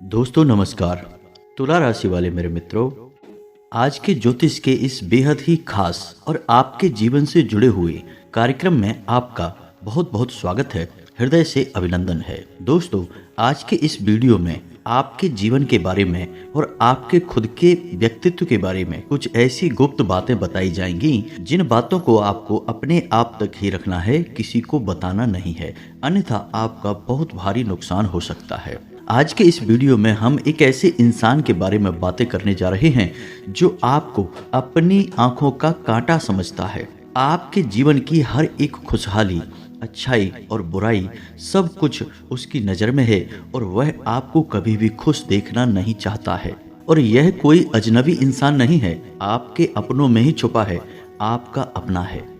दोस्तों नमस्कार। तुला राशि वाले मेरे मित्रों, आज के ज्योतिष के इस बेहद ही खास और आपके जीवन से जुड़े हुए कार्यक्रम में आपका बहुत बहुत स्वागत है, हृदय से अभिनंदन है। दोस्तों, आज के इस वीडियो में आपके जीवन के बारे में और आपके खुद के व्यक्तित्व के बारे में कुछ ऐसी गुप्त बातें बताई जाएंगी जिन बातों को आपको अपने आप तक ही रखना है, किसी को बताना नहीं है, अन्यथा आपका बहुत भारी नुकसान हो सकता है। आज के इस वीडियो में हम एक ऐसे इंसान के बारे में बातें करने जा रहे हैं जो आपको अपनी आंखों का कांटा समझता है। आपके जीवन की हर एक खुशहाली, अच्छाई और बुराई सब कुछ उसकी नज़र में है और वह आपको कभी भी खुश देखना नहीं चाहता है। और यह कोई अजनबी इंसान नहीं है, आपके अपनों में ही छुपा है, आपका अपना है।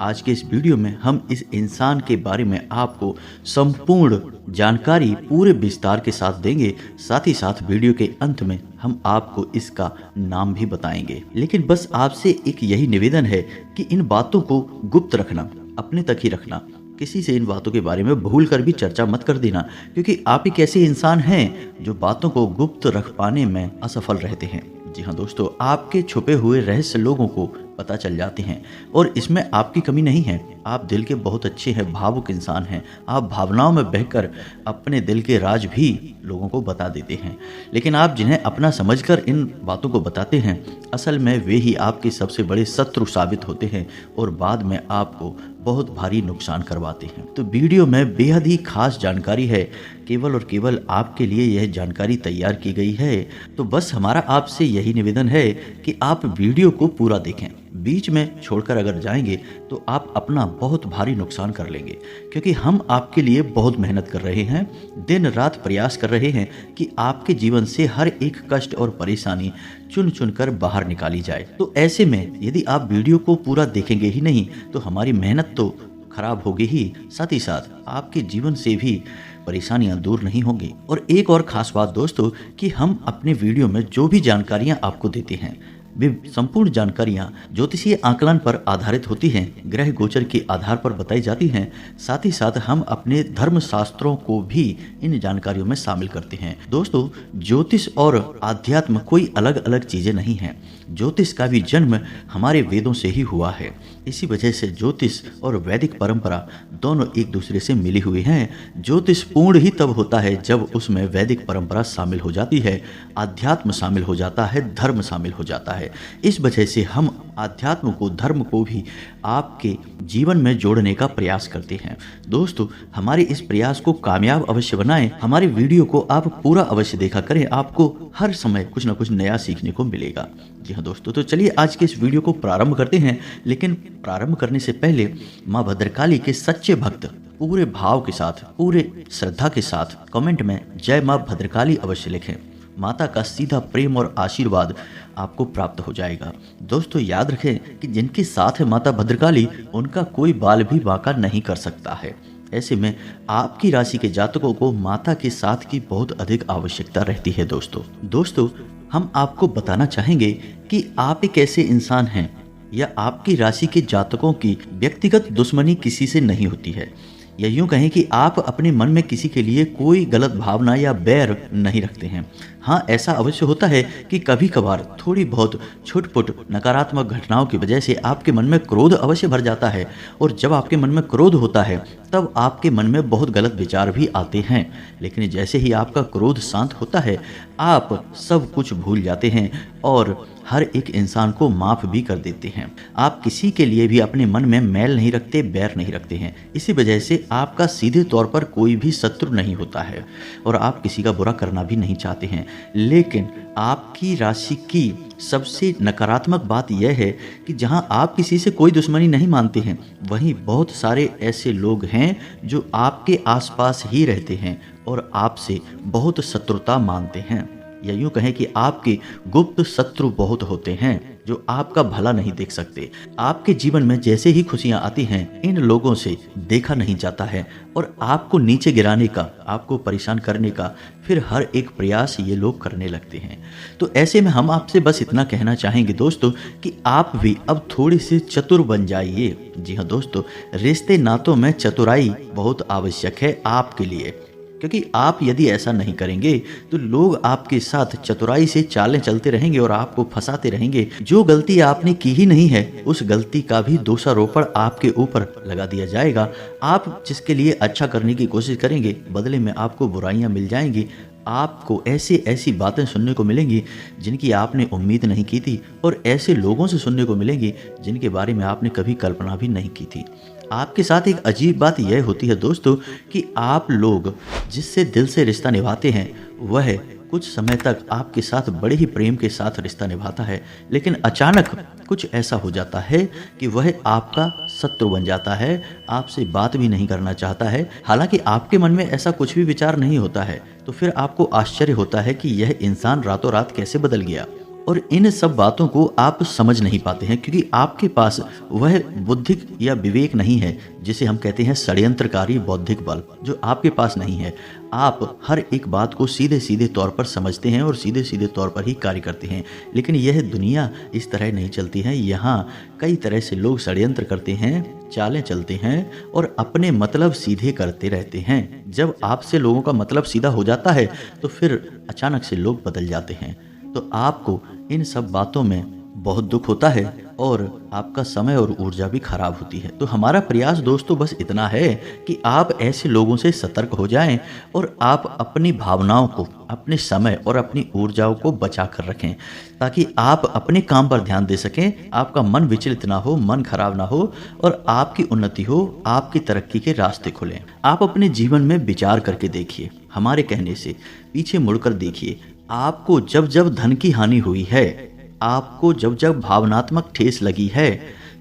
आज के इस वीडियो में हम इस इंसान के बारे में आपको संपूर्ण जानकारी पूरे विस्तार के साथ देंगे। साथ ही साथ वीडियो के अंत में हम आपको इसका नाम भी बताएंगे। लेकिन बस आपसे एक यही निवेदन है कि इन बातों को गुप्त रखना, अपने तक ही रखना। किसी से इन बातों के बारे में भूल कर भी चर्चा मत कर देना, क्योंकि आप एक ऐसे इंसान हैं जो बातों को गुप्त रख पाने में असफल रहते हैं। जी हाँ दोस्तों, आपके छुपे हुए रहस्य लोगों को पता चल जाते हैं और इसमें आपकी कमी नहीं है। आप दिल के बहुत अच्छे हैं, भावुक इंसान हैं। आप भावनाओं में बहकर अपने दिल के राज भी लोगों को बता देते हैं। लेकिन आप जिन्हें अपना समझकर इन बातों को बताते हैं, असल में वे ही आपके सबसे बड़े शत्रु साबित होते हैं और बाद में आपको बहुत भारी नुकसान करवाते हैं। तो वीडियो में बेहद ही खास जानकारी है, केवल और केवल आपके लिए यह जानकारी तैयार की गई है। तो बस हमारा आपसे यही निवेदन है कि आप वीडियो को पूरा देखें। बीच में छोड़कर अगर जाएंगे तो आप अपना बहुत भारी नुकसान कर लेंगे, क्योंकि हम आपके लिए बहुत मेहनत कर रहे हैं, दिन रात प्रयास कर रहे हैं कि आपके जीवन से हर एक कष्ट और परेशानी चुन चुन कर बाहर निकाली जाए। तो ऐसे में यदि आप वीडियो को पूरा देखेंगे ही नहीं तो हमारी मेहनत तो खराब होगी ही, साथ ही साथ आपके जीवन से भी परेशानियां दूर नहीं होंगी। और एक और खास बात दोस्तों, कि हम अपने वीडियो में जो भी जानकारियां आपको देते हैं वे संपूर्ण जानकारियां ज्योतिषीय आकलन पर आधारित होती हैं, ग्रह गोचर के आधार पर बताई जाती हैं। साथ ही साथ हम अपने धर्म शास्त्रों को भी इन जानकारियों में शामिल करते हैं। दोस्तों, ज्योतिष और आध्यात्म कोई अलग अलग चीजें नहीं हैं। ज्योतिष का भी जन्म हमारे वेदों से ही हुआ है। इसी वजह से ज्योतिष और वैदिक परंपरा दोनों एक दूसरे से मिली हुई हैं। ज्योतिष पूर्ण ही तब होता है जब उसमें वैदिक परंपरा शामिल हो जाती है, आध्यात्म शामिल हो जाता है, धर्म शामिल हो जाता है। इस वजह से हम आध्यात्म को, धर्म को भी आपके जीवन में जोड़ने का प्रयास करते हैं। दोस्तों, हमारे इस प्रयास को कामयाब अवश्य बनाएं। हमारे वीडियो को आप पूरा अवश्य देखा करें, आपको हर समय कुछ ना कुछ नया सीखने को मिलेगा। जी हाँ दोस्तों, तो चलिए आज के इस वीडियो को प्रारंभ करते हैं। लेकिन प्रारंभ करने से पहले माँ भद्रकाली के सच्चे भक्त पूरे भाव के साथ, पूरे श्रद्धा के साथ कमेंट में जय माँ भद्रकाली अवश्य लिखें। माता का सीधा प्रेम और आशीर्वाद आपको प्राप्त हो जाएगा। दोस्तों, याद रखें कि जिनके साथ है माता भद्रकाली, उनका कोई बाल भी बांका नहीं कर सकता है। ऐसे में आपकी राशि के जातकों को माता के साथ की बहुत अधिक आवश्यकता रहती है। दोस्तों, हम आपको बताना चाहेंगे कि आप एक ऐसे इंसान हैं या आपकी राशि के जातकों की व्यक्तिगत दुश्मनी किसी से नहीं होती है, या यूं कहें कि आप अपने मन में किसी के लिए कोई गलत भावना या बैर नहीं रखते हैं। हाँ, ऐसा अवश्य होता है कि कभी कभार थोड़ी बहुत छुटपुट नकारात्मक घटनाओं की वजह से आपके मन में क्रोध अवश्य भर जाता है, और जब आपके मन में क्रोध होता है तब आपके मन में बहुत गलत विचार भी आते हैं। लेकिन जैसे ही आपका क्रोध शांत होता है, आप सब कुछ भूल जाते हैं और हर एक इंसान को माफ भी कर देते हैं। आप किसी के लिए भी अपने मन में मैल नहीं रखते, बैर नहीं रखते हैं। इसी वजह से आपका सीधे तौर पर कोई भी शत्रु नहीं होता है और आप किसी का बुरा करना भी नहीं चाहते हैं। लेकिन आपकी राशि की सबसे नकारात्मक बात यह है कि जहां आप किसी से कोई दुश्मनी नहीं मानते हैं, वहीं बहुत सारे ऐसे लोग हैं जो आपके आसपास ही रहते हैं और आपसे बहुत शत्रुता मानते हैं, या यूं कहें कि आपके गुप्त शत्रु बहुत होते हैं जो आपका भला नहीं देख सकते। आपके जीवन में जैसे ही खुशियां आती हैं, इन लोगों से देखा नहीं जाता है और आपको नीचे गिराने का, आपको परेशान करने का फिर हर एक प्रयास ये लोग करने लगते हैं। तो ऐसे में हम आपसे बस इतना कहना चाहेंगे दोस्तों कि आप भी अब थोड़ी सी चतुर बन जाइए। जी हाँ दोस्तों, रिश्ते नातों में चतुराई बहुत आवश्यक है आपके लिए, क्योंकि आप यदि ऐसा नहीं करेंगे तो लोग आपके साथ चतुराई से चालें चलते रहेंगे और आपको फंसाते रहेंगे। जो गलती आपने की ही नहीं है उस गलती का भी दोषारोपण आपके ऊपर लगा दिया जाएगा। आप जिसके लिए अच्छा करने की कोशिश करेंगे बदले में आपको बुराइयां मिल जाएंगी। आपको ऐसी ऐसी बातें सुनने को मिलेंगी जिनकी आपने उम्मीद नहीं की थी और ऐसे लोगों से सुनने को मिलेंगी जिनके बारे में आपने कभी कल्पना भी नहीं की थी। आपके साथ एक अजीब बात यह होती है दोस्तों कि आप लोग जिससे दिल से रिश्ता निभाते हैं वह कुछ समय तक आपके साथ बड़े ही प्रेम के साथ रिश्ता निभाता है, लेकिन अचानक कुछ ऐसा हो जाता है कि वह आपका शत्रु बन जाता है, आपसे बात भी नहीं करना चाहता है। हालांकि आपके मन में ऐसा कुछ भी विचार नहीं होता है, तो फिर आपको आश्चर्य होता है कि यह इंसान रातों रात कैसे बदल गया। और इन सब बातों को आप समझ नहीं पाते हैं क्योंकि आपके पास वह बुद्धिक या विवेक नहीं है जिसे हम कहते हैं षड्यंत्रकारी बौद्धिक बल, जो आपके पास नहीं है। आप हर एक बात को सीधे सीधे तौर पर समझते हैं और सीधे सीधे तौर पर ही कार्य करते हैं, लेकिन यह दुनिया इस तरह नहीं चलती है। यहाँ कई तरह से लोग षड्यंत्र करते हैं, चालें चलते हैं और अपने मतलब सीधे करते रहते हैं। जब आपसे लोगों का मतलब सीधा हो जाता है तो फिर अचानक से लोग बदल जाते हैं। तो आपको इन सब बातों में बहुत दुख होता है और आपका समय और ऊर्जा भी खराब होती है। तो हमारा प्रयास दोस्तों बस इतना है कि आप ऐसे लोगों से सतर्क हो जाएं और आप अपनी भावनाओं को, अपने समय और अपनी ऊर्जाओं को बचा कर रखें ताकि आप अपने काम पर ध्यान दे सकें, आपका मन विचलित ना हो, मन खराब ना हो और आपकी उन्नति हो, आपकी तरक्की के रास्ते खुलें। आप अपने जीवन में विचार करके देखिए, हमारे कहने से पीछे मुड़कर देखिए। आपको जब जब धन की हानि हुई है, आपको जब जब भावनात्मक ठेस लगी है,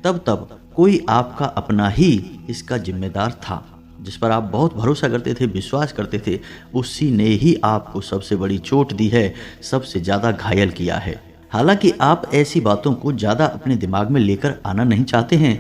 तब तब कोई आपका अपना ही इसका जिम्मेदार था। जिस पर आप बहुत भरोसा करते थे, विश्वास करते थे, उसी ने ही आपको सबसे बड़ी चोट दी है, सबसे ज़्यादा घायल किया है। हालांकि आप ऐसी बातों को ज़्यादा अपने दिमाग में लेकर आना नहीं चाहते हैं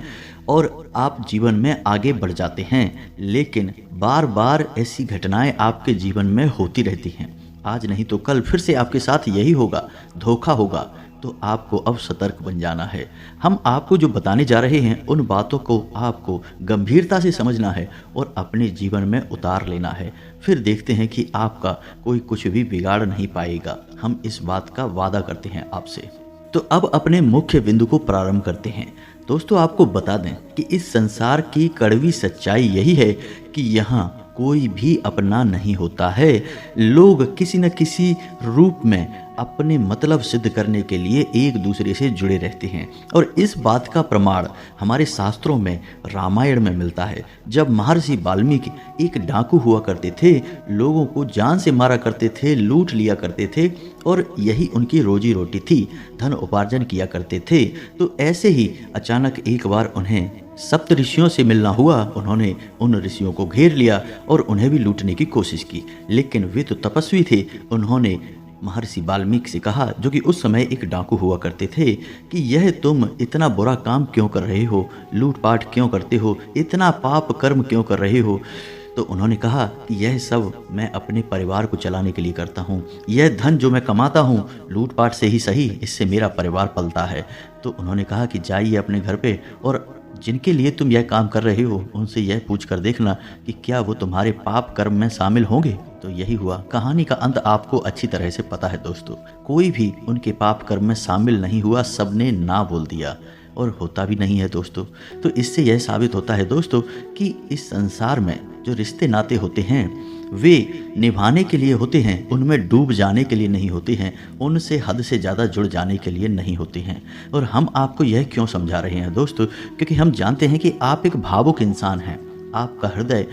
और आप जीवन में आगे बढ़ जाते हैं, लेकिन बार बार ऐसी घटनाएं आपके जीवन में होती रहती हैं। आज नहीं तो कल फिर से आपके साथ यही होगा, धोखा होगा। तो आपको अब सतर्क बन जाना है। हम आपको जो बताने जा रहे हैं उन बातों को आपको गंभीरता से समझना है और अपने जीवन में उतार लेना है। फिर देखते हैं कि आपका कोई कुछ भी बिगाड़ नहीं पाएगा। हम इस बात का वादा करते हैं आपसे। तो अब अपने मुख्य बिंदु को प्रारंभ करते हैं। दोस्तों आपको बता दें कि इस संसार की कड़वी सच्चाई यही है कि यहाँ कोई भी अपना नहीं होता है। लोग किसी न किसी रूप में अपने मतलब सिद्ध करने के लिए एक दूसरे से जुड़े रहते हैं और इस बात का प्रमाण हमारे शास्त्रों में, रामायण में मिलता है। जब महर्षि वाल्मीकि एक डाकू हुआ करते थे, लोगों को जान से मारा करते थे, लूट लिया करते थे और यही उनकी रोजी रोटी थी, धन उपार्जन किया करते थे। तो ऐसे ही अचानक एक बार उन्हें सप्त ऋषियों से मिलना हुआ। उन्होंने उन ऋषियों को घेर लिया और उन्हें भी लूटने की कोशिश की, लेकिन वे तो तपस्वी थे। उन्होंने महर्षि वाल्मीकि से कहा, जो कि उस समय एक डाकू हुआ करते थे, कि यह तुम इतना बुरा काम क्यों कर रहे हो, लूटपाट क्यों करते हो, इतना पाप कर्म क्यों कर रहे हो। तो उन्होंने कहा कि यह सब मैं अपने परिवार को चलाने के लिए करता हूँ, यह धन जो मैं कमाता हूँ लूटपाट से ही सही, इससे मेरा परिवार पलता है। तो उन्होंने कहा कि जाइए अपने घर पे और जिनके लिए तुम यह काम कर रहे हो उनसे यह पूछ कर देखना कि क्या वो तुम्हारे पाप कर्म में शामिल होंगे। तो यही हुआ। कहानी का अंत आपको अच्छी तरह से पता है दोस्तों। कोई भी उनके पाप कर्म में शामिल नहीं हुआ, सबने ना बोल दिया और होता भी नहीं है दोस्तों। तो इससे यह साबित होता है दोस्तों कि इस संसार में जो रिश्ते नाते होते हैं वे निभाने के लिए होते हैं, उनमें डूब जाने के लिए नहीं होते हैं, उनसे हद से ज़्यादा जुड़ जाने के लिए नहीं होते हैं। और हम आपको यह क्यों समझा रहे हैं दोस्तों, क्योंकि हम जानते हैं कि आप एक भावुक इंसान हैं, आपका हृदय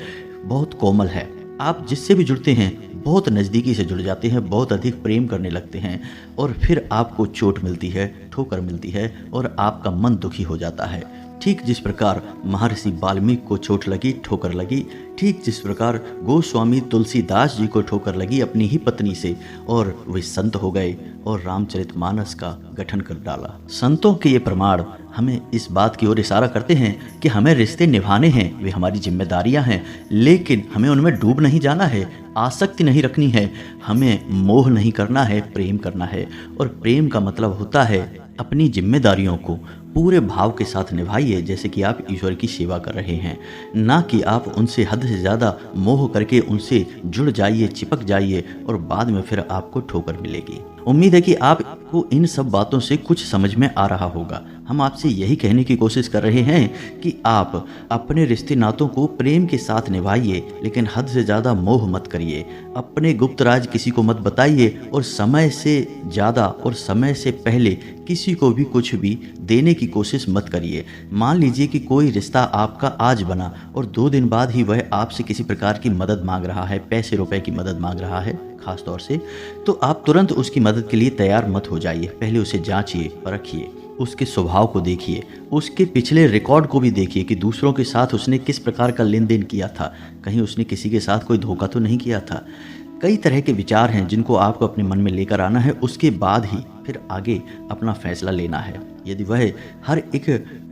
बहुत कोमल है, आप जिससे भी जुड़ते हैं बहुत नज़दीकी से जुड़ जाते हैं, बहुत अधिक प्रेम करने लगते हैं और फिर आपको चोट मिलती है, ठोकर मिलती है और आपका मन दुखी हो जाता है। ठीक जिस प्रकार महर्षि वाल्मीकि को चोट लगी, ठोकर लगी, ठीक जिस प्रकार गोस्वामी तुलसीदास जी को ठोकर लगी अपनी ही पत्नी से और वे संत हो गए और रामचरितमानस का गठन कर डाला। संतों के ये प्रमाण हमें इस बात की ओर इशारा करते हैं कि हमें रिश्ते निभाने हैं, वे हमारी जिम्मेदारियां हैं, लेकिन हमें उनमें डूब नहीं जाना है, आसक्ति नहीं रखनी है, हमें मोह नहीं करना है, प्रेम करना है। और प्रेम का मतलब होता है अपनी जिम्मेदारियों को पूरे भाव के साथ निभाइए, जैसे कि आप ईश्वर की सेवा कर रहे हैं, ना कि आप उनसे हद से ज़्यादा मोह करके उनसे जुड़ जाइए, चिपक जाइए और बाद में फिर आपको ठोकर मिलेगी। उम्मीद है कि आपको इन सब बातों से कुछ समझ में आ रहा होगा। हम आपसे यही कहने की कोशिश कर रहे हैं कि आप अपने रिश्ते नातों को प्रेम के साथ निभाइए, लेकिन हद से ज़्यादा मोह मत करिए। अपने गुप्त राज किसी को मत बताइए और समय से ज़्यादा और समय से पहले किसी को भी कुछ भी देने की कोशिश मत करिए। मान लीजिए कि कोई रिश्ता आपका आज बना और 2 दिन बाद ही वह आपसे किसी प्रकार की मदद मांग रहा है, पैसे रुपए की मदद मांग रहा है खास तौर से, तो आप तुरंत उसकी मदद के लिए तैयार मत हो जाइए। पहले उसे जांचिए, परखिए, उसके स्वभाव को देखिए, उसके पिछले रिकॉर्ड को भी देखिए कि दूसरों के साथ उसने किस प्रकार का लेन देन किया था, कहीं उसने किसी के साथ कोई धोखा तो नहीं किया था। कई तरह के विचार हैं जिनको आपको अपने मन में लेकर आना है, उसके बाद ही फिर आगे अपना फैसला लेना है। यदि वह हर एक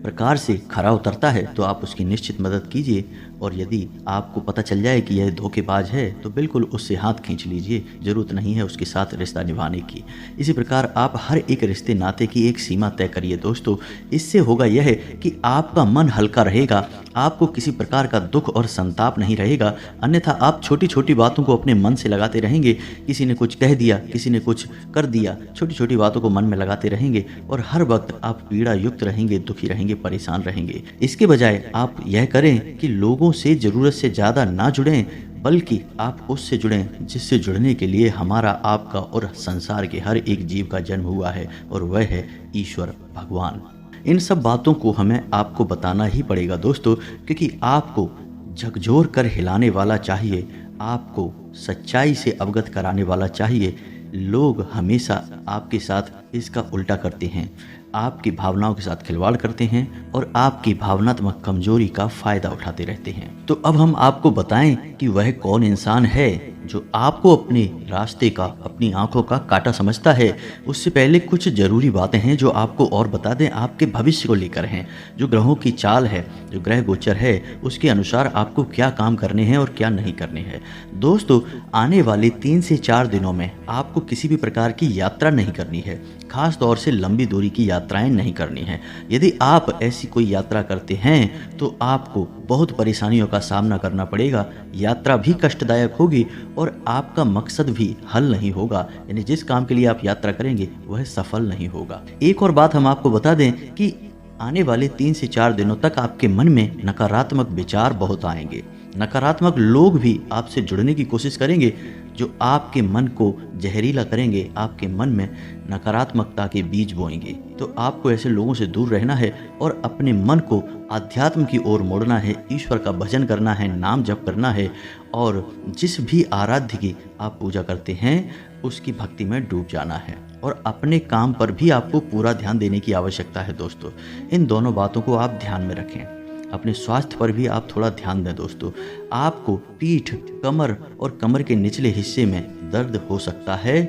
प्रकार से खरा उतरता है तो आप उसकी निश्चित मदद कीजिए, और यदि आपको पता चल जाए कि यह धोखेबाज है तो बिल्कुल उससे हाथ खींच लीजिए, ज़रूरत नहीं है उसके साथ रिश्ता निभाने की। इसी प्रकार आप हर एक रिश्ते नाते की एक सीमा तय करिए दोस्तों। इससे होगा यह कि आपका मन हल्का रहेगा, आपको किसी प्रकार का दुख और संताप नहीं रहेगा। अन्यथा आप छोटी छोटी बातों को अपने मन से लगाते रहेंगे, किसी ने कुछ कह दिया, किसी ने कुछ कर दिया, छोटी छोटी बातों को मन में लगाते रहेंगे और हर वक्त आप पीड़ा युक्त रहेंगे, दुखी रहेंगे, परेशान रहेंगे। इसके बजाय आप यह करें कि लोगों से जरूरत से ज्यादा ना जुड़ें, बल्कि आप उससे जुड़ें जिससे जुड़ने के लिए हमारा, आपका और संसार के हर एक जीव का जन्म हुआ है, और वह है ईश्वर भगवान। इन सब बातों को हमें आपको बताना ही पड़ेगा दोस्तों, क्योंकि आपको झकझोर कर हिलाने वाला चाहिए, आपको सच्चाई से अवगत कराने वाला चाहिए। लोग हमेशा आपके साथ इसका उल्टा करते हैं, आपकी भावनाओं के साथ खिलवाड़ करते हैं और आपकी भावनात्मक कमजोरी का फायदा उठाते रहते हैं। तो अब हम आपको बताएं कि वह कौन इंसान है जो आपको अपने रास्ते का, अपनी आंखों का कांटा समझता है। उससे पहले कुछ जरूरी बातें हैं जो आपको और बता दें, आपके भविष्य को लेकर हैं। जो ग्रहों की चाल है, जो ग्रह गोचर है, उसके अनुसार आपको क्या काम करने हैं और क्या नहीं करने हैं। दोस्तों, आने वाले 3 से 4 दिनों में आपको किसी भी प्रकार की यात्रा नहीं करनी है, खास तौर से लंबी दूरी की यात्राएं नहीं करनी है। यदि आप ऐसी कोई यात्रा करते हैं तो आपको बहुत परेशानियों का सामना करना पड़ेगा। यात्रा भी कष्टदायक होगी और आपका मकसद भी हल नहीं होगा, यानी जिस काम के लिए आप यात्रा करेंगे वह सफल नहीं होगा। एक और बात हम आपको बता दें कि आने वाले 3 से 4 दिनों तक आपके मन में नकारात्मक विचार बहुत आएंगे। नकारात्मक लोग भी आपसे जुड़ने की कोशिश करेंगे जो आपके मन को जहरीला करेंगे, आपके मन में नकारात्मकता के बीज बोएंगे। तो आपको ऐसे लोगों से दूर रहना है और अपने मन को आध्यात्म की ओर मोड़ना है, ईश्वर का भजन करना है, नाम जप करना है, और जिस भी आराध्य की आप पूजा करते हैं उसकी भक्ति में डूब जाना है। और अपने काम पर भी आपको पूरा ध्यान देने की आवश्यकता है दोस्तों। इन दोनों बातों को आप ध्यान में रखें। अपने स्वास्थ्य पर भी आप थोड़ा ध्यान दें दोस्तों। आपको पीठ, कमर और कमर के निचले हिस्से में दर्द हो सकता है,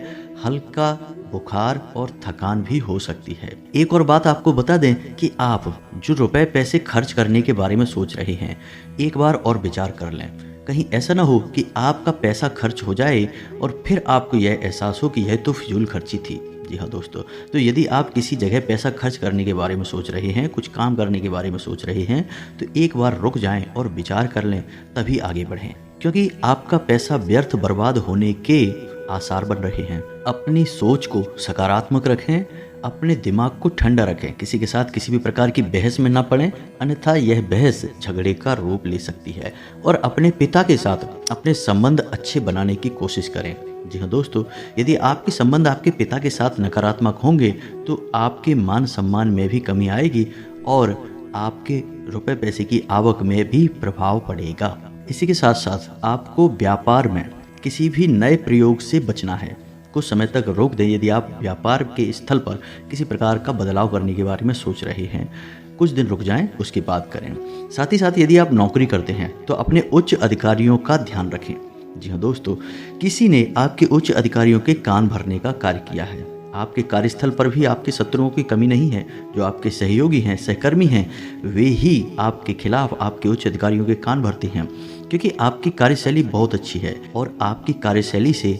हल्का बुखार और थकान भी हो सकती है। एक और बात आपको बता दें कि आप जो रुपए पैसे खर्च करने के बारे में सोच रहे हैं, एक बार और विचार कर लें। कहीं ऐसा ना हो कि आपका पैसा खर्च हो जाए और फिर आपको यह एहसास हो कि यह तो फिजूल खर्ची थी। जी हाँ दोस्तों, तो यदि आप किसी जगह पैसा खर्च करने के बारे में सोच रहे हैं, कुछ काम करने के बारे में सोच रहे हैं, तो एक बार रुक जाएं और विचार कर लें, तभी आगे बढ़ें, क्योंकि आपका पैसा व्यर्थ बर्बाद होने के आसार बन रहे हैं। अपनी सोच को सकारात्मक रखें, अपने दिमाग को ठंडा रखें, किसी के साथ किसी भी प्रकार की बहस में ना पड़ें, अन्यथा यह बहस झगड़े का रूप ले सकती है। और अपने पिता के साथ अपने संबंध अच्छे बनाने की कोशिश करें। जी हाँ दोस्तों, यदि आपके संबंध आपके पिता के साथ नकारात्मक होंगे तो आपके मान सम्मान में भी कमी आएगी और आपके रुपए पैसे की आवक में भी प्रभाव पड़ेगा। इसी के साथ साथ आपको व्यापार में किसी भी नए प्रयोग से बचना है। कुछ समय तक रोक दें यदि आप व्यापार के स्थल पर किसी प्रकार का बदलाव करने के बारे में सोच रहे हैं। कुछ दिन रुक जाएं, उसके बाद करें। साथ ही साथ यदि आप नौकरी करते हैं तो अपने उच्च अधिकारियों का ध्यान रखें। जी हाँ दोस्तों, किसी ने आपके उच्च अधिकारियों के कान भरने का कार्य किया है। आपके कार्यस्थल पर भी आपके शत्रुओं की कमी नहीं है। जो आपके सहयोगी हैं, सहकर्मी हैं, वे ही आपके खिलाफ आपके उच्च अधिकारियों के कान भरते हैं, क्योंकि आपकी कार्यशैली बहुत अच्छी है और आपकी कार्यशैली से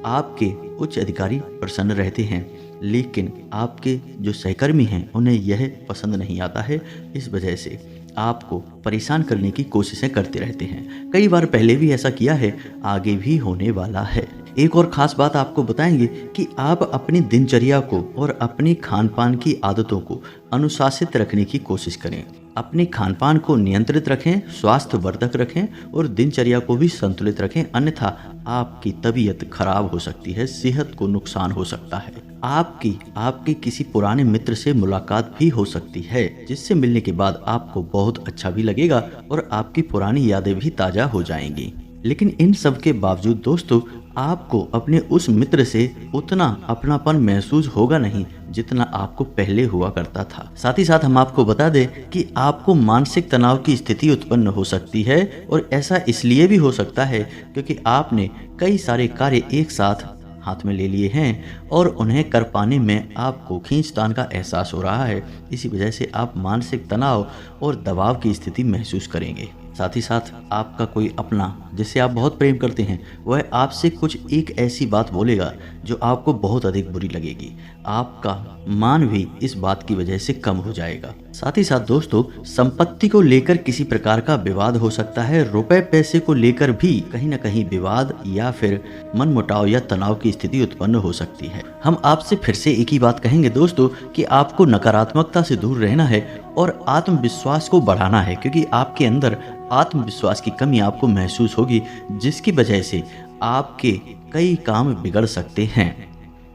आपके उच्च अधिकारी प्रसन्न रहते हैं। लेकिन आपके जो सहकर्मी हैं उन्हें यह पसंद नहीं आता है। इस वजह से आपको परेशान करने की कोशिशें करते रहते हैं। कई बार पहले भी ऐसा किया है, आगे भी होने वाला है। एक और ख़ास बात आपको बताएंगे कि आप अपनी दिनचर्या को और अपनी खान पान की आदतों को अनुशासित रखने की कोशिश करें। अपने खान पान को नियंत्रित रखें, स्वास्थ्यवर्धक रखें और दिनचर्या को भी संतुलित रखें, अन्यथा आपकी तबीयत खराब हो सकती है, सेहत को नुकसान हो सकता है। आपकी किसी पुराने मित्र से मुलाकात भी हो सकती है, जिससे मिलने के बाद आपको बहुत अच्छा भी लगेगा और आपकी पुरानी यादें भी ताज़ा हो जाएंगी। लेकिन इन सब के बावजूद दोस्तों, आपको अपने उस मित्र से उतना अपनापन महसूस होगा नहीं जितना आपको पहले हुआ करता था। साथ ही साथ हम आपको बता दें कि आपको मानसिक तनाव की स्थिति उत्पन्न हो सकती है, और ऐसा इसलिए भी हो सकता है क्योंकि आपने कई सारे कार्य एक साथ हाथ में ले लिए हैं और उन्हें कर पाने में आपको खींचतान का एहसास हो रहा है। इसी वजह से आप मानसिक तनाव और दबाव की स्थिति महसूस करेंगे। साथ ही साथ आपका कोई अपना जिससे आप बहुत प्रेम करते हैं, वह आपसे कुछ एक ऐसी बात बोलेगा जो आपको बहुत अधिक बुरी लगेगी। आपका मान भी इस बात की वजह से कम हो जाएगा। साथ ही साथ दोस्तों, संपत्ति को लेकर किसी प्रकार का विवाद हो सकता है। रुपए पैसे को लेकर भी कहीं न कहीं विवाद या फिर मनमुटाव या तनाव की स्थिति उत्पन्न हो सकती है। हम आपसे फिर से एक ही बात कहेंगे दोस्तों कि आपको नकारात्मकता से दूर रहना है और आत्मविश्वास को बढ़ाना है, क्योंकि आपके अंदर आत्मविश्वास की कमी आपको महसूस होगी, जिसकी वजह से आपके कई काम बिगड़ सकते हैं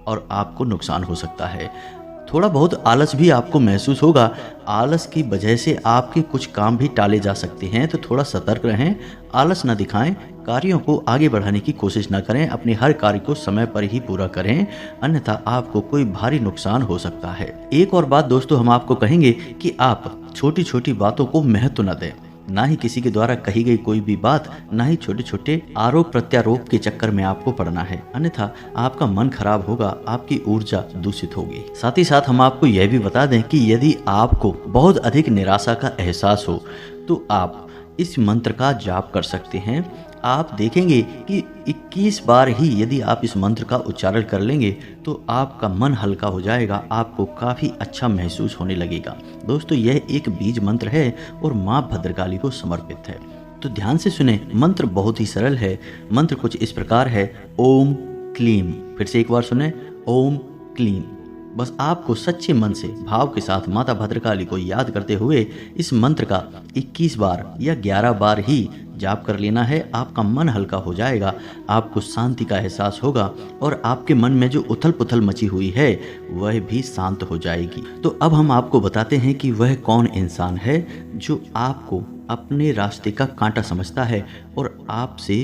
और आपको नुकसान हो सकता है। थोड़ा बहुत आलस भी आपको महसूस होगा। आलस की वजह से आपके कुछ काम भी टाले जा सकते हैं, तो थोड़ा सतर्क रहें, आलस न दिखाएं, कार्यों को आगे बढ़ाने की कोशिश न करें, अपने हर कार्य को समय पर ही पूरा करें, अन्यथा आपको कोई भारी नुकसान हो सकता है। एक और बात दोस्तों, हम आपको कहेंगे कि आप छोटी छोटी बातों को महत्व न दें। ना ही किसी के द्वारा कही गई कोई भी बात, ना ही छोटे छोटे आरोप प्रत्यारोप के चक्कर में आपको पड़ना है, अन्यथा आपका मन खराब होगा, आपकी ऊर्जा दूषित होगी। साथ ही साथ हम आपको यह भी बता दें कि यदि आपको बहुत अधिक निराशा का एहसास हो तो आप इस मंत्र का जाप कर सकते हैं। आप देखेंगे कि 21 बार ही यदि आप इस मंत्र का उच्चारण कर लेंगे तो आपका मन हल्का हो जाएगा, आपको काफ़ी अच्छा महसूस होने लगेगा। दोस्तों, यह एक बीज मंत्र है और माँ भद्रकाली को समर्पित है, तो ध्यान से सुने। मंत्र बहुत ही सरल है। मंत्र कुछ इस प्रकार है, ओम क्लीम। फिर से एक बार सुने, ओम क्लीम। बस आपको सच्चे मन से भाव के साथ माता भद्रकाली को याद करते हुए इस मंत्र का 21 बार या 11 बार ही जाप कर लेना है। आपका मन हल्का हो जाएगा, आपको शांति का एहसास होगा और आपके मन में जो उथल पुथल मची हुई है वह भी शांत हो जाएगी। तो अब हम आपको बताते हैं कि वह कौन इंसान है जो आपको अपने रास्ते का कांटा समझता है और आपसे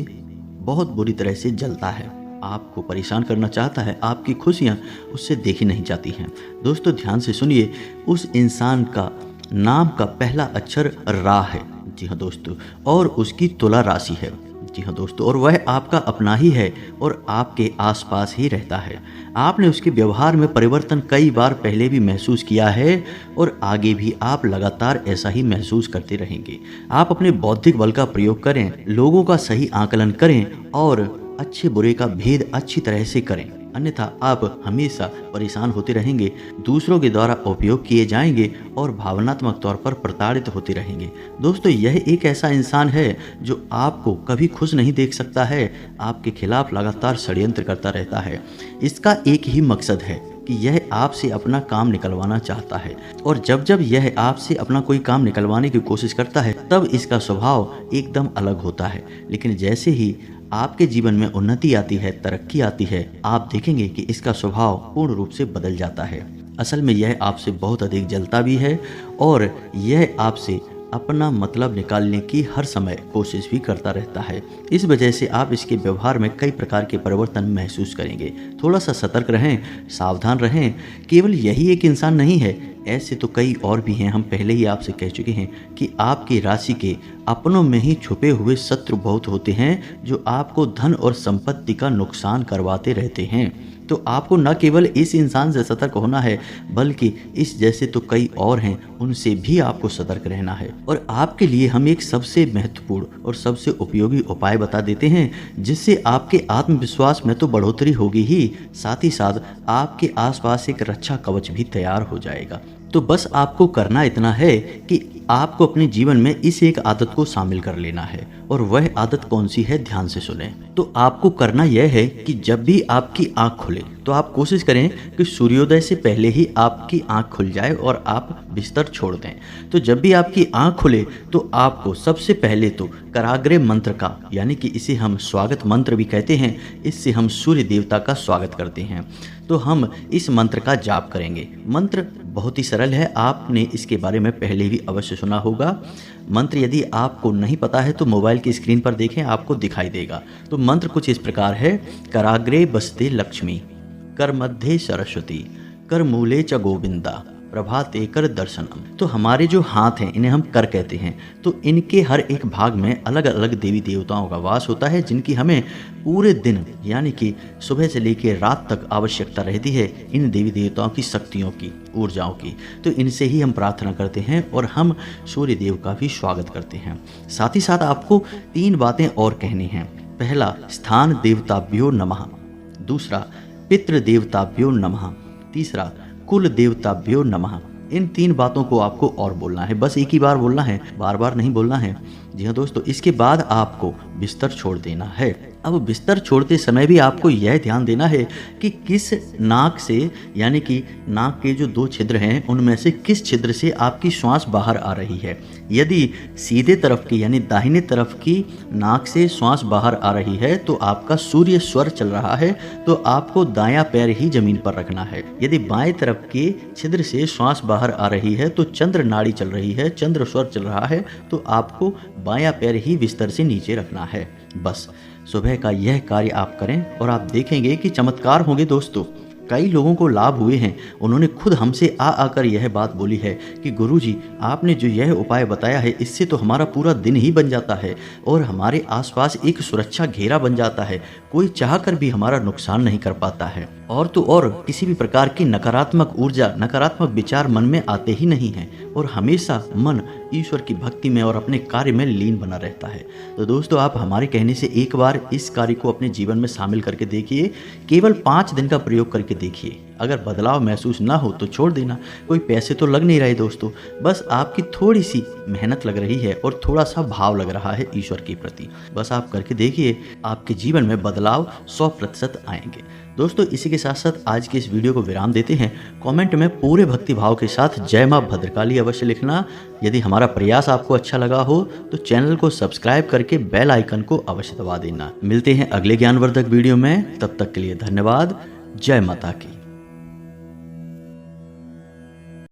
बहुत बुरी तरह से जलता है, आपको परेशान करना चाहता है, आपकी खुशियाँ उससे देखी नहीं जाती हैं। दोस्तों, ध्यान से सुनिए, उस इंसान का नाम का पहला अक्षर रा है। जी हाँ दोस्तों, और उसकी तुला राशि है। जी हाँ दोस्तों, और वह आपका अपना ही है और आपके आसपास ही रहता है। आपने उसके व्यवहार में परिवर्तन कई बार पहले भी महसूस किया है और आगे भी आप लगातार ऐसा ही महसूस करते रहेंगे। आप अपने बौद्धिक बल का प्रयोग करें, लोगों का सही आकलन करें और अच्छे बुरे का भेद अच्छी तरह से करें, अन्यथा आप हमेशा परेशान होते रहेंगे, दूसरों के द्वारा उपयोग किए जाएंगे और भावनात्मक तौर पर प्रताड़ित होते रहेंगे। दोस्तों, यह एक ऐसा इंसान है जो आपको कभी खुश नहीं देख सकता है, आपके खिलाफ लगातार षड्यंत्र करता रहता है। इसका एक ही मकसद है कि यह आपसे अपना काम निकलवाना चाहता है, और जब जब यह आपसे अपना कोई काम निकलवाने की कोशिश करता है तब इसका स्वभाव एकदम अलग होता है। लेकिन जैसे ही आपके जीवन में उन्नति आती है, तरक्की आती है, आप देखेंगे कि इसका स्वभाव पूर्ण रूप से बदल जाता है। असल में यह आपसे बहुत अधिक जलता भी है और यह आपसे अपना मतलब निकालने की हर समय कोशिश भी करता रहता है। इस वजह से आप इसके व्यवहार में कई प्रकार के परिवर्तन महसूस करेंगे। थोड़ा सा सतर्क रहें, सावधान रहें। केवल यही एक इंसान नहीं है, ऐसे तो कई और भी हैं। हम पहले ही आपसे कह चुके हैं कि आपकी राशि के अपनों में ही छुपे हुए शत्रु बहुत होते हैं जो आपको धन और संपत्ति का नुकसान करवाते रहते हैं। तो आपको न केवल इस इंसान से सतर्क होना है बल्कि इस जैसे तो कई और हैं उनसे भी आपको सतर्क रहना है। और आपके लिए हम एक सबसे महत्वपूर्ण और सबसे उपयोगी उपाय बता देते हैं जिससे आपके आत्मविश्वास में तो बढ़ोतरी होगी ही, साथ ही साथ आपके आसपास एक रक्षा कवच भी तैयार हो जाएगा। तो बस आपको करना इतना है कि आपको अपने जीवन में इस एक आदत को शामिल कर लेना है। और वह आदत कौन सी है, ध्यान से सुने। तो आपको करना यह है कि जब भी आपकी आंख खुले तो आप कोशिश करें कि सूर्योदय से पहले ही आपकी आंख खुल जाए और आप बिस्तर छोड़ दें। तो जब भी आपकी आंख खुले तो आपको सबसे पहले तो कराग्रे मंत्र का, यानी कि इसे हम स्वागत मंत्र भी कहते हैं, इससे हम सूर्य देवता का स्वागत करते हैं। तो हम इस मंत्र का जाप करेंगे। मंत्र बहुत ही सरल है, आपने इसके बारे में पहले भी अवश्य सुना होगा। मंत्र यदि आपको नहीं पता है तो मोबाइल की स्क्रीन पर देखें, आपको दिखाई देगा। तो मंत्र कुछ इस प्रकार है। कराग्रे बसते लक्ष्मी, कर मध्य सरस्वती, कर मूले च गोविंदा, प्रभाते कर दर्शनम। तो हमारे जो हाथ हैं इन्हें हम कर कहते हैं। तो इनके हर एक भाग में अलग अलग देवी देवताओं का वास होता है जिनकी हमें पूरे दिन यानी कि सुबह से लेकर रात तक आवश्यकता रहती है इन देवी देवताओं की शक्तियों की, ऊर्जाओं की। तो इनसे ही हम प्रार्थना करते हैं और हम सूर्य देव का भी स्वागत करते हैं। साथ ही साथ आपको 3 बातें और कहनी हैं। पहला, स्थान देवताभ्यो नमः। दूसरा, पितृ देवताभ्यो नमः। तीसरा, कुल देवताभ्यो नमः। इन 3 बातों को आपको और बोलना है, बस एक ही बार बोलना है, बार बार नहीं बोलना है। जी हाँ दोस्तों, इसके बाद आपको बिस्तर छोड़ देना है। अब बिस्तर छोड़ते समय भी आपको यह ध्यान देना है कि किस नाक से, यानी कि नाक के जो 2 छिद्र हैं उनमें से किस छिद्र से आपकी श्वास बाहर आ रही है। यदि सीधे तरफ की यानी दाहिने तरफ की नाक से श्वास बाहर आ रही है तो आपका सूर्य स्वर चल रहा है, तो आपको दायां पैर ही जमीन पर रखना है। यदि बाएं तरफ के छिद्र से श्वास बाहर आ रही है तो चंद्र नाड़ी चल रही है, चंद्र स्वर चल रहा है, तो आपको बायां पैर ही बिस्तर से नीचे रखना है। बस सुबह का यह कार्य आप करें और आप देखेंगे कि चमत्कार होंगे दोस्तों। कई लोगों को लाभ हुए हैं, उन्होंने खुद हमसे आकर यह बात बोली है कि गुरुजी आपने जो यह उपाय बताया है इससे तो हमारा पूरा दिन ही बन जाता है और हमारे आसपास एक सुरक्षा घेरा बन जाता है, कोई चाहकर भी हमारा नुकसान नहीं कर पाता है। और तो और किसी भी प्रकार की नकारात्मक ऊर्जा, नकारात्मक विचार मन में आते ही नहीं हैं और हमेशा मन ईश्वर की भक्ति में और अपने कार्य में लीन बना रहता है। तो दोस्तों, आप हमारे कहने से एक बार इस कार्य को अपने जीवन में शामिल करके देखिए। केवल 5 दिन का प्रयोग करके देखिए, अगर बदलाव महसूस ना हो तो छोड़ देना। कोई पैसे तो लग नहीं रहे दोस्तों, बस आपकी थोड़ी सी मेहनत लग रही है और थोड़ा सा भाव लग रहा है ईश्वर के प्रति। बस आप करके देखिए, आपके जीवन में बदलाव 100% आएंगे। दोस्तों, इसी के साथ साथ आज के इस वीडियो को विराम देते हैं। कमेंट में पूरे भक्ति भाव के साथ जय मां भद्रकाली अवश्य लिखना। यदि हमारा प्रयास आपको अच्छा लगा हो तो चैनल को सब्सक्राइब करके बेल आइकन को अवश्य दबा देना। मिलते हैं अगले ज्ञानवर्धक वीडियो में, तब तक के लिए धन्यवाद। जय माता की।